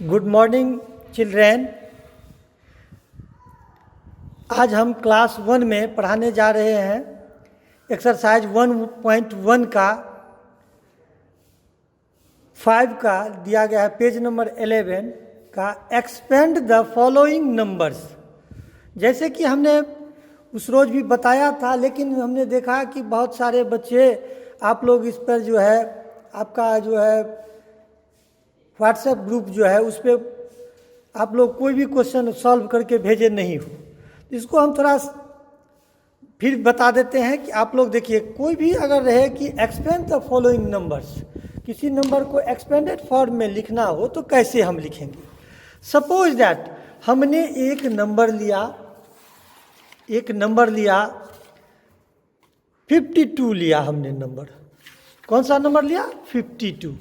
Good morning children. आज हम class 1 में पढ़ाने जा रहे हैं एक्सरसाइज 1.1 का 5 का दिया गया है पेज नंबर 11 का एक्सपेंड द फॉलोइंग नंबर्स। जैसे कि हमने उस रोज़ भी बताया था, लेकिन हमने देखा कि बहुत सारे बच्चे आप लोग इस पर जो है आपका जो है व्हाट्सएप ग्रुप जो है उस पर आप लोग कोई भी क्वेश्चन सॉल्व करके भेजे नहीं हो। इसको हम थोड़ा फिर बता देते हैं कि आप लोग देखिए, कोई भी अगर रहे कि एक्सपेंड द फॉलोइंग नंबर्स, किसी नंबर को एक्सपेंडेड फॉर्म में लिखना हो तो कैसे हम लिखेंगे। सपोज दैट हमने एक नंबर लिया 52 लिया हमने नंबर। कौन सा नंबर लिया? 52।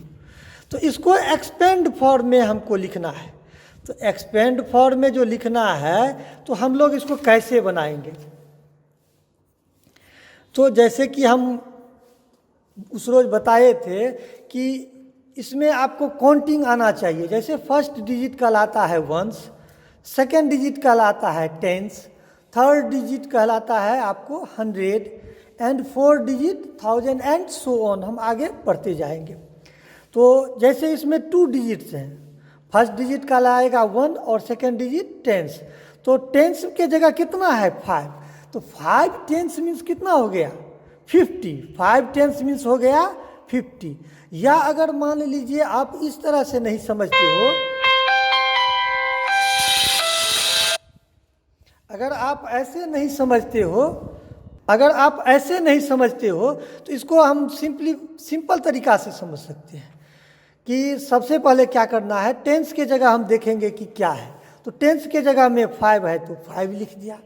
तो इसको एक्सपेंड फॉर्म में हमको लिखना है। तो एक्सपेंड फॉर्म में जो लिखना है तो हम लोग इसको कैसे बनाएंगे। तो जैसे कि हम उस रोज बताए थे कि इसमें आपको काउंटिंग आना चाहिए। जैसे फर्स्ट डिजिट कहलाता है वंस, सेकेंड डिजिट कहलाता है टेंस, थर्ड डिजिट कहलाता है आपको 100 and fourth digit 1000 and so on. हम आगे बढ़ते जाएंगे। तो जैसे इसमें 2 डिजिट्स हैं, फर्स्ट डिजिट कहलाएगा 1 और सेकेंड डिजिट टेंस। तो टेंस के जगह कितना है? 5। तो 5 टेंस मीन्स कितना हो गया? 50। 5 टेंस मीन्स हो गया 50। या अगर मान लीजिए आप इस तरह से नहीं समझते हो, अगर आप ऐसे नहीं समझते हो तो इसको हम सिंपल तरीका से समझ सकते हैं कि सबसे पहले क्या करना है। टेंस के जगह हम देखेंगे कि क्या है। तो टेंस के जगह में 5 है तो 5 लिख दिया।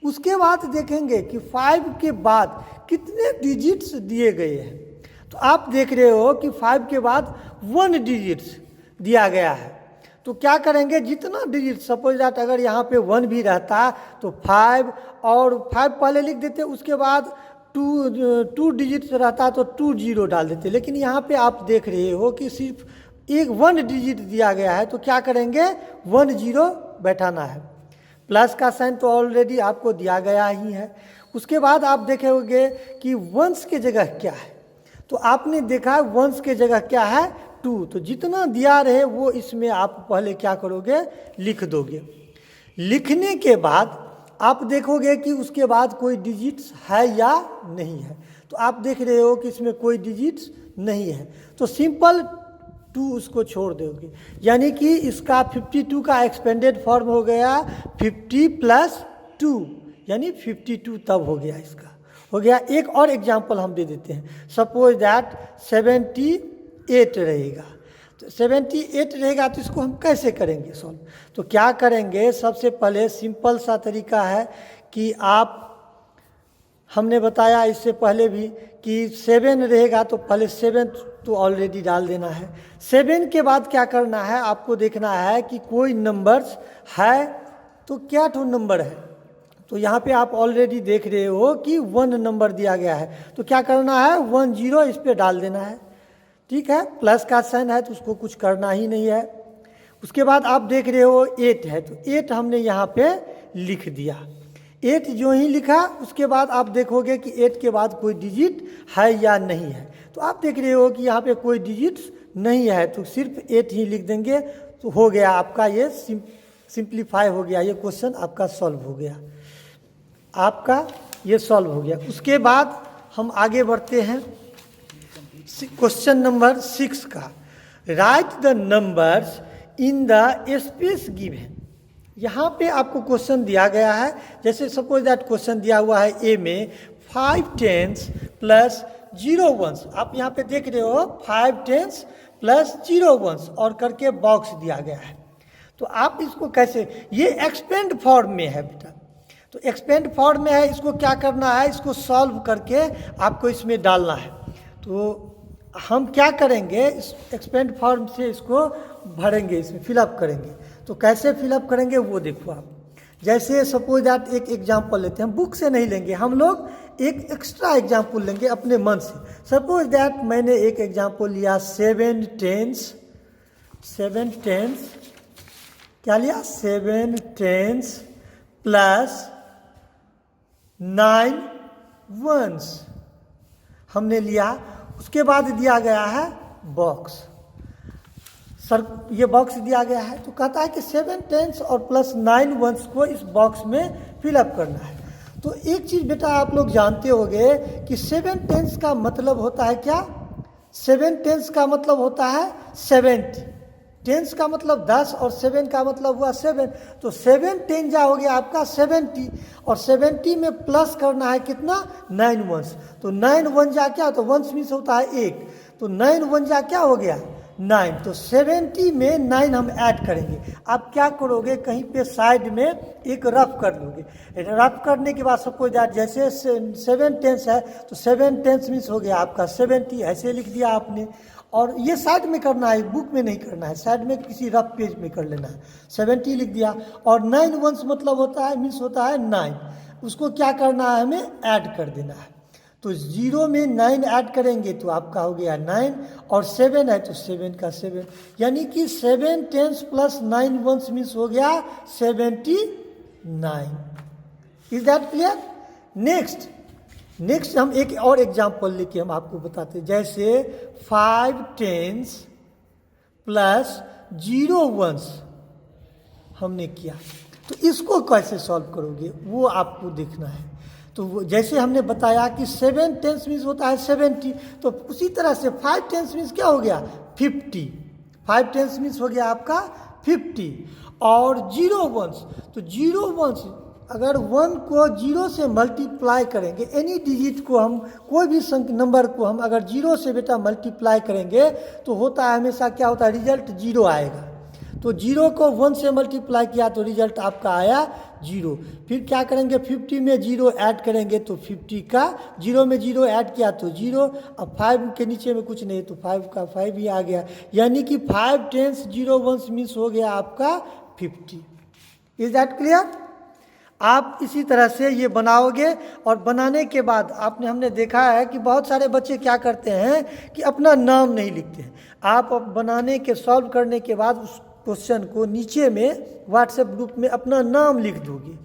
उसके बाद देखेंगे कि 5 के बाद कितने डिजिट्स दिए गए हैं। तो आप देख रहे हो कि 5 के बाद 1 डिजिट्स दिया गया है। तो क्या करेंगे, जितना डिजिट, सपोज दैट अगर यहाँ पे 1 भी रहता तो 5 और 5 पहले लिख देते, उसके बाद 2 डिजिट रहता तो 2 जीरो डाल देते। लेकिन यहाँ पे आप देख रहे हो कि सिर्फ एक 1 डिजिट दिया गया है। तो क्या करेंगे, 1 जीरो बैठाना है। प्लस का साइन तो ऑलरेडी आपको दिया गया ही है। उसके बाद आप देखेंगे कि वंस के जगह क्या है। तो आपने देखा वंस के जगह क्या है? 2। तो जितना दिया रहे वो इसमें आप पहले क्या करोगे, लिख दोगे। लिखने के बाद आप देखोगे कि उसके बाद कोई डिजिट्स है या नहीं है। तो आप देख रहे हो कि इसमें कोई डिजिट्स नहीं है, तो सिंपल 2 उसको छोड़ दोगे। यानी कि इसका 52 का एक्सपेंडेड फॉर्म हो गया 50 + 2, यानी 52 तब हो गया। इसका हो गया। एक और एग्जांपल हम दे देते हैं। सपोज दैट 78 रहेगा। तो 78 रहेगा तो इसको हम कैसे करेंगे सॉल्व। तो क्या करेंगे, सबसे पहले सिंपल सा तरीका है कि हमने बताया इससे पहले भी कि 7 रहेगा तो पहले 7 तो ऑलरेडी डाल देना है। 7 के बाद क्या करना है, आपको देखना है कि कोई नंबर्स है तो क्या ठो नंबर है। तो यहाँ पे आप ऑलरेडी देख रहे हो कि 1 नंबर दिया गया है। तो क्या करना है, 1 जीरो इस पर डाल देना है। ठीक है, प्लस का साइन है तो उसको कुछ करना ही नहीं है। उसके बाद आप देख रहे हो 8 है तो 8 हमने यहाँ पे लिख दिया। 8 जो ही लिखा उसके बाद आप देखोगे कि 8 के बाद कोई डिजिट है या नहीं है। तो आप देख रहे हो कि यहाँ पे कोई डिजिट्स नहीं है तो सिर्फ 8 ही लिख देंगे। तो हो गया आपका ये सिंप्लीफाई हो गया। ये क्वेश्चन आपका सॉल्व हो गया, आपका ये सॉल्व हो गया। उसके बाद हम आगे बढ़ते हैं क्वेश्चन नंबर 6 का। Right the numbers in the space given. यहाँ पे आपको क्वेश्चन दिया गया है। जैसे सपोज दैट क्वेश्चन दिया हुआ है ए में 5 टेंस + 0 वंस। आप यहाँ पे देख रहे हो 5 टेंस + 0 वंस और करके बॉक्स दिया गया है। तो आप इसको कैसे, ये एक्सपेंड फॉर्म में है बेटा। तो एक्सपेंड फॉर्म में है, इसको क्या करना है, इसको सॉल्व करके आपको इसमें डालना है। तो हम क्या करेंगे, इस एक्सपेंड फॉर्म से इसको भरेंगे, इसमें फिलअप करेंगे। तो कैसे फिलअप करेंगे वो देखो आप। जैसे सपोज दैट एक एग्जांपल लेते हैं, हम बुक से नहीं लेंगे, हम लोग एक एक्स्ट्रा एग्जांपल लेंगे अपने मन से। सपोज दैट मैंने एक एग्जांपल लिया 7 टेंस क्या लिया 7 10s प्लस 9 1s हमने लिया। उसके बाद दिया गया है बॉक्स, सर ये बॉक्स दिया गया है तो कहता है कि 7 10s और प्लस 9 1s को इस बॉक्स में फिलअप करना है। तो एक चीज़ बेटा आप लोग जानते होंगे कि 7 10s का मतलब होता है क्या, 7 10s का मतलब होता है 70, 10s का मतलब 10 और 7 का मतलब हुआ 7, तो 7 10 जा हो गया आपका 70 और 70 में प्लस करना है कितना 9 1s, तो 9 1 जा क्या, तो 1s मीन्स होता है 1, तो 9 1 जा क्या हो गया 9, तो 70 में 9 हम ऐड करेंगे। आप क्या करोगे कहीं पे साइड में एक रफ कर लोगे, रफ करने के बाद सपोज दैट जैसे 7 10s है तो 7 10s मीन्स हो गया आपका 70, ऐसे लिख दिया आपने। और ये साइड में करना है, बुक में नहीं करना है, साइड में किसी रफ पेज में कर लेना है, 70 लिख दिया। और 9 1s मतलब होता है मीन्स होता है 9, उसको क्या करना है हमें ऐड कर देना है। तो 0 में 9 ऐड करेंगे तो आपका हो गया 9 और 7 है तो 7 का 7, यानी कि 7 10s प्लस 9 1s मीन्स हो गया 79। Is that clear? नेक्स्ट हम एक और एग्जाम्पल लेके हम आपको बताते हैं, जैसे 5 10s प्लस 0 1s हमने किया, तो इसको कैसे सॉल्व करोगे वो आपको देखना है। तो जैसे हमने बताया कि 7 10s मीन्स होता है 70, तो उसी तरह से 5 10s मीन्स क्या हो गया 50, 5 10s मीन्स हो गया आपका 50। और 0 1s, तो 0 1s अगर 1 को 0 से मल्टीप्लाई करेंगे, एनी डिजिट को हम कोई भी नंबर को हम अगर 0 से बेटा मल्टीप्लाई करेंगे तो होता है हमेशा क्या होता है रिजल्ट 0 आएगा। तो 0 को 1 से मल्टीप्लाई किया तो रिजल्ट आपका आया 0। फिर क्या करेंगे 50 में 0 ऐड करेंगे तो 50 का 0 में 0 ऐड किया तो 0, अब 5 के नीचे में कुछ नहीं तो 5 का 5 ही आ गया, यानी कि 5 10s 0 1s मीन्स हो गया आपका 50। Is that clear? आप इसी तरह से ये बनाओगे और बनाने के बाद हमने देखा है कि बहुत सारे बच्चे क्या करते हैं कि अपना नाम नहीं लिखते हैं। आप बनाने के सॉल्व करने के बाद उस क्वेश्चन को नीचे में व्हाट्सएप ग्रुप में अपना नाम लिख दोगे,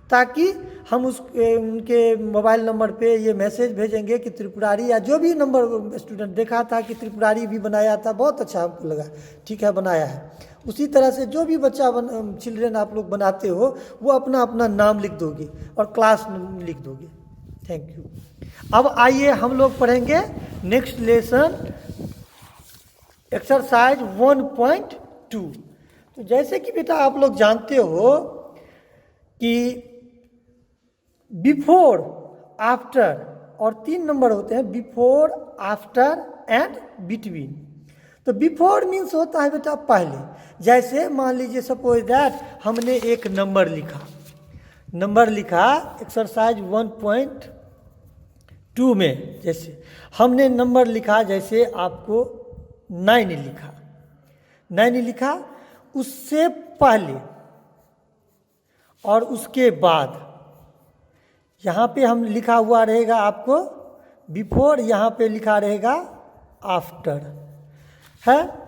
ताकि हम उनके मोबाइल नंबर पे ये मैसेज भेजेंगे कि त्रिपुरारी, या जो भी नंबर स्टूडेंट देखा था कि त्रिपुरारी भी बनाया था, बहुत अच्छा हमको लगा, ठीक है बनाया है। उसी तरह से जो भी बच्चा चिल्ड्रेन आप लोग बनाते हो वो अपना अपना नाम लिख दोगे और क्लास लिख दोगे। Thank you. अब आइए हम लोग पढ़ेंगे नेक्स्ट लेसन एक्सरसाइज 1.2। तो जैसे कि बेटा आप लोग जानते हो कि बिफोर, आफ्टर और 3 नंबर होते हैं, बिफोर, आफ्टर एंड बिटवीन। तो बिफोर मीन्स होता है बेटा पहले, जैसे मान लीजिए सपोज दैट हमने एक नंबर लिखा एक्सरसाइज 1.2 में, जैसे हमने नंबर लिखा, जैसे आपको 9 लिखा, उससे पहले और उसके बाद यहाँ पे हम लिखा हुआ रहेगा आपको बिफोर, यहाँ पे लिखा रहेगा आफ्टर है।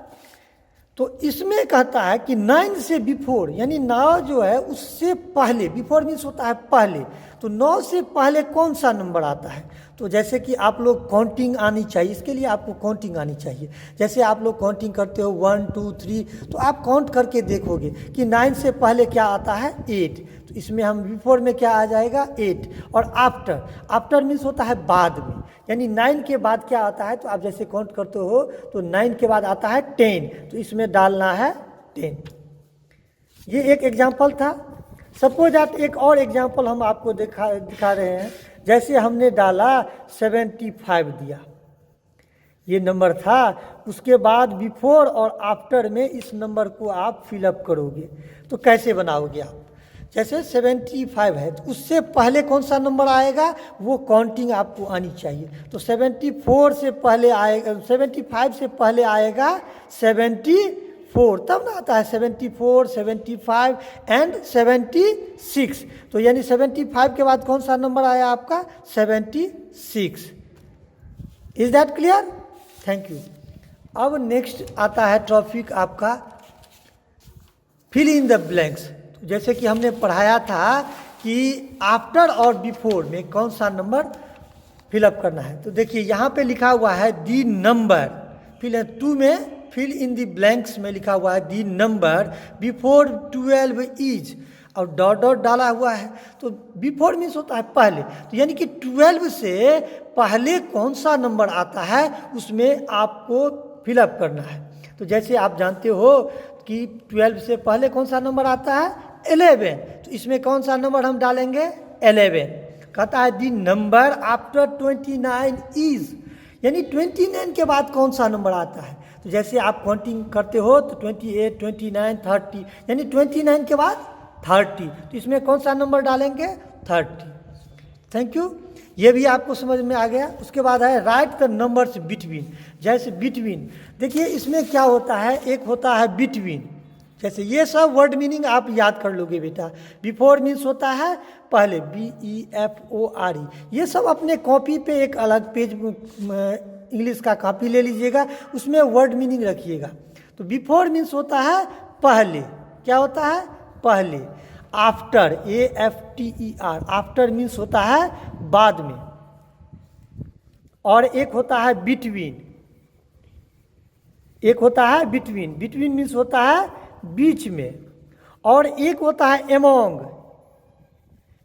तो इसमें कहता है कि 9 से बिफोर, यानी 9 जो है उससे पहले, बिफोर मीन्स होता है पहले, तो 9 से पहले कौन सा नंबर आता है। तो जैसे कि आप लोग काउंटिंग आनी चाहिए, इसके लिए आपको काउंटिंग आनी चाहिए। जैसे आप लोग काउंटिंग करते हो 1 2 3, तो आप काउंट करके देखोगे कि 9 से पहले क्या आता है 8, तो इसमें हम बिफोर में क्या आ जाएगा 8। और आफ्टर मीन्स होता है बाद में, यानी 9 के बाद क्या आता है, तो आप जैसे काउंट करते हो तो 9 के बाद आता है 10, तो इसमें डालना है 10। ये एक एग्जाम्पल था। सपोज दैट एक और एग्जाम्पल हम आपको दिखा रहे हैं, जैसे हमने डाला 75 दिया, ये नंबर था, उसके बाद बिफोर और आफ्टर में इस नंबर को आप फिलअप करोगे। तो कैसे बनाओगे आप, जैसे 75 है तो उससे पहले कौन सा नंबर आएगा, वो काउंटिंग आपको आनी चाहिए। तो 74 से पहले आएगा, 75 से पहले आएगा 74, तब ना आता है 74 75 एंड 76। तो यानी 75 के बाद कौन सा नंबर आया आपका 76। Is that clear? Thank you. अब नेक्स्ट आता है टॉपिक आपका फिल इन द ब्लैंक्स। तो जैसे कि हमने पढ़ाया था कि आफ्टर और बिफोर में कौन सा नंबर फिलअप करना है। तो देखिए यहाँ पे लिखा हुआ है दी नंबर, फिल 2 में फिल इन दी ब्लैंक्स में लिखा हुआ है दी नंबर बिफोर 12 इज, और डॉट डॉट डाला हुआ है। तो बिफोर मीन्स होता है पहले, तो यानी कि 12 से पहले कौन सा नंबर आता है उसमें आपको फिलअप करना है। तो जैसे आप जानते हो कि 12 से पहले कौन सा नंबर आता है 11, तो इसमें कौन सा नंबर हम डालेंगे 11। कहता है दी नंबर आफ्टर 29 इज, यानी 29 के बाद कौन सा नंबर आता है। तो जैसे आप काउंटिंग करते हो तो 28, 29, 30, यानी 29 के बाद 30, तो इसमें कौन सा नंबर डालेंगे 30। थैंक यू, ये भी आपको समझ में आ गया। उसके बाद है राइट द नंबर्स बिटवीन। जैसे बिटवीन, देखिए इसमें क्या होता है, एक होता है बिटवीन, जैसे ये सब वर्ड मीनिंग आप याद कर लोगे बेटा। बिफोर मीन्स होता है पहले, BEFORE, ये सब अपने कॉपी पे एक अलग पेज इंग्लिश का कॉपी ले लीजिएगा, उसमें वर्ड मीनिंग रखिएगा। तो बिफोर मीन्स होता है पहले, क्या होता है पहले। आफ्टर, AFTER, आफ्टर मीन्स होता है बाद में। और एक होता है बिटवीन, एक होता है बिटवीन, बिटवीन मीन्स होता है बीच में। और एक होता है एमोंग,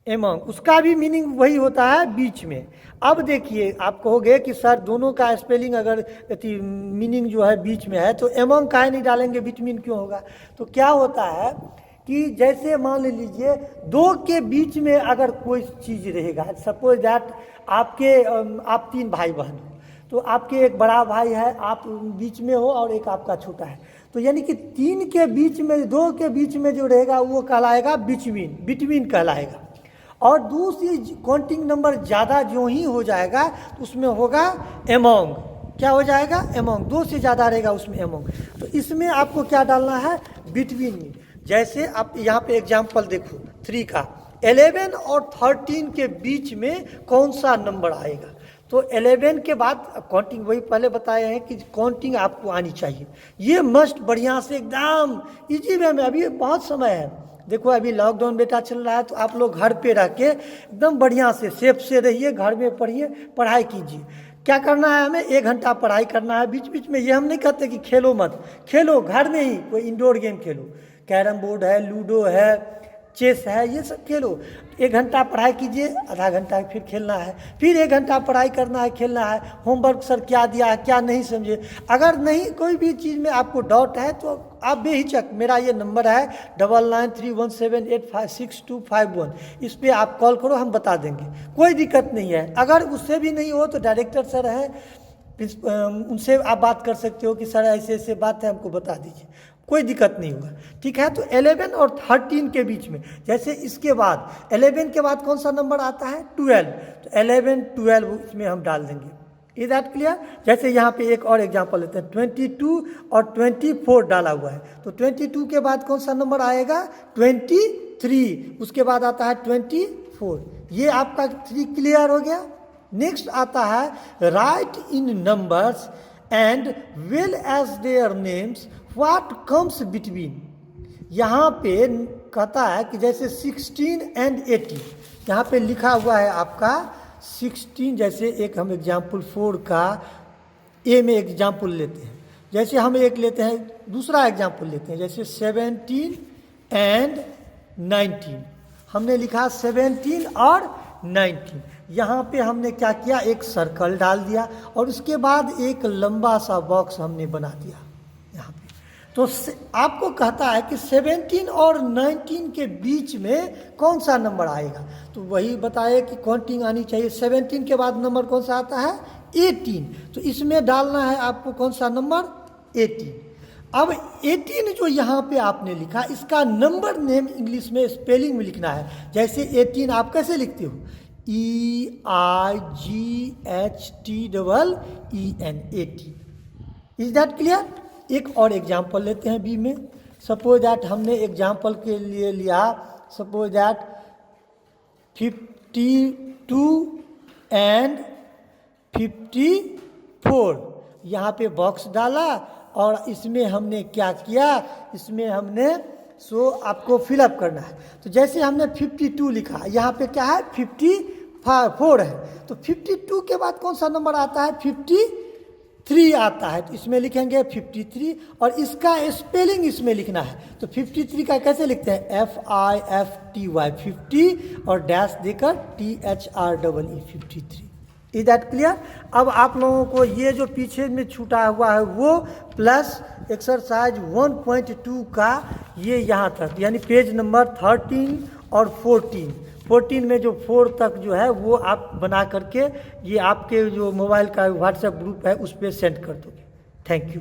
एमोंग उसका भी मीनिंग वही होता है बीच में। अब देखिए आप कहोगे कि सर दोनों का स्पेलिंग अगर मीनिंग जो है बीच में है तो एमोंग काहे नहीं डालेंगे, बिटवीन क्यों होगा। तो क्या होता है कि जैसे मान लीजिए दो के बीच में अगर कोई चीज़ रहेगा, सपोज दैट आप 3 भाई बहन हो, तो आपके एक बड़ा भाई है, आप बीच में हो और एक आपका छोटा है, तो यानी कि 3 के बीच में, 2 के बीच में जो रहेगा वो कहलाएगा बिटवीन, बिटवीन कहलाएगा। और दूसरी काउंटिंग नंबर ज़्यादा जो ही हो जाएगा तो उसमें होगा एमोंग, क्या हो जाएगा एमोंग, 2 से ज़्यादा रहेगा उसमें एमोंग। तो इसमें आपको क्या डालना है बिटवीन में। जैसे आप यहाँ पे एग्जाम्पल देखो 3 का, 11 और 13 के बीच में कौन सा नंबर आएगा। तो 11 के बाद काउंटिंग वही पहले बताए हैं कि काउंटिंग आपको आनी चाहिए, ये मस्ट बढ़िया से एकदम इजी वे में। अभी बहुत समय है, देखो अभी लॉकडाउन बेटा चल रहा है, तो आप लोग घर पे रह के एकदम बढ़िया से सेफ से रहिए, घर में पढ़िए, पढ़ाई कीजिए। क्या करना है हमें, 1 घंटा पढ़ाई करना है, बीच बीच में ये हम नहीं कहते कि खेलो मत, खेलो घर में ही, कोई इंडोर गेम खेलो, कैरम बोर्ड है, लूडो है, चेस है, ये सब खेलो। 1 घंटा पढ़ाई कीजिए, आधा घंटा फिर खेलना है, फिर 1 घंटा पढ़ाई करना है, खेलना है। होमवर्क सर क्या दिया है क्या नहीं समझे, अगर नहीं कोई भी चीज़ में आपको डाउट है तो आप बेहिचक, मेरा ये नंबर है 993178562551, इस पर आप कॉल करो, हम बता देंगे, कोई दिक्कत नहीं है। अगर उससे भी नहीं हो तो डायरेक्टर सर है, उनसे आप बात कर सकते हो कि सर ऐसे ऐसे बात है, हमको बता दीजिए, कोई दिक्कत नहीं होगा, ठीक है। तो 11 और 13 के बीच में, जैसे इसके बाद 11 के बाद कौन सा नंबर आता है 12, तो 11, 12 इसमें हम डाल देंगे। Is that clear. जैसे यहाँ पे एक और एग्जांपल लेते हैं, 22 और 24 डाला हुआ है, तो 22 के बाद कौन सा नंबर आएगा 23, उसके बाद आता है 24। ये आपका 3 क्लियर हो गया। नेक्स्ट आता है write in numbers and well as their names what comes between. यहाँ पे कहता है कि जैसे 16 एंड 18, यहाँ पे लिखा हुआ है आपका 16, जैसे एक हम एग्जाम्पल 4 का ए में एग्जाम्पल लेते हैं, जैसे हम एक लेते हैं, दूसरा एग्जाम्पल लेते हैं, जैसे 17 एंड 19, हमने लिखा 17 और 19। यहाँ पे हमने क्या किया, एक सर्कल डाल दिया और उसके बाद एक लंबा सा बॉक्स हमने बना दिया यहाँ पे। तो आपको कहता है कि 17 और 19 के बीच में कौन सा नंबर आएगा, तो वही बताए कि काउंटिंग आनी चाहिए। 17 के बाद नंबर कौन सा आता है 18, तो इसमें डालना है आपको कौन सा नंबर 18। अब 18 जो यहाँ पे आपने लिखा, इसका नंबर नेम इंग्लिश में स्पेलिंग में लिखना है। जैसे 18 आप कैसे लिखते हो, EIGHTEEN, 18। Is that clear. एक और एग्जाम्पल लेते हैं बी में। सपोज दैट हमने एग्जाम्पल के लिए लिया, सपोज दैट 52 एंड 54, यहाँ पे बॉक्स डाला और इसमें हमने क्या किया, इसमें हमने सो आपको फिलअप करना है। तो जैसे हमने 52 लिखा, यहाँ पे क्या है 54 है, तो 52 के बाद कौन सा नंबर आता है 53 आता है, तो इसमें लिखेंगे 53 और इसका स्पेलिंग इसमें लिखना है। तो 53 का कैसे लिखते हैं FIFTY 50 और डैश देकर THREE 53। Is that clear? अब आप लोगों को ये जो पीछे में छूटा हुआ है वो प्लस एक्सरसाइज 1.2 का ये यहाँ तक, यानी पेज नंबर 13 और 14 में जो 4 तक जो है वो आप बना करके ये आपके जो मोबाइल का व्हाट्सएप ग्रुप है उस पर सेंड कर दोगे। Thank you.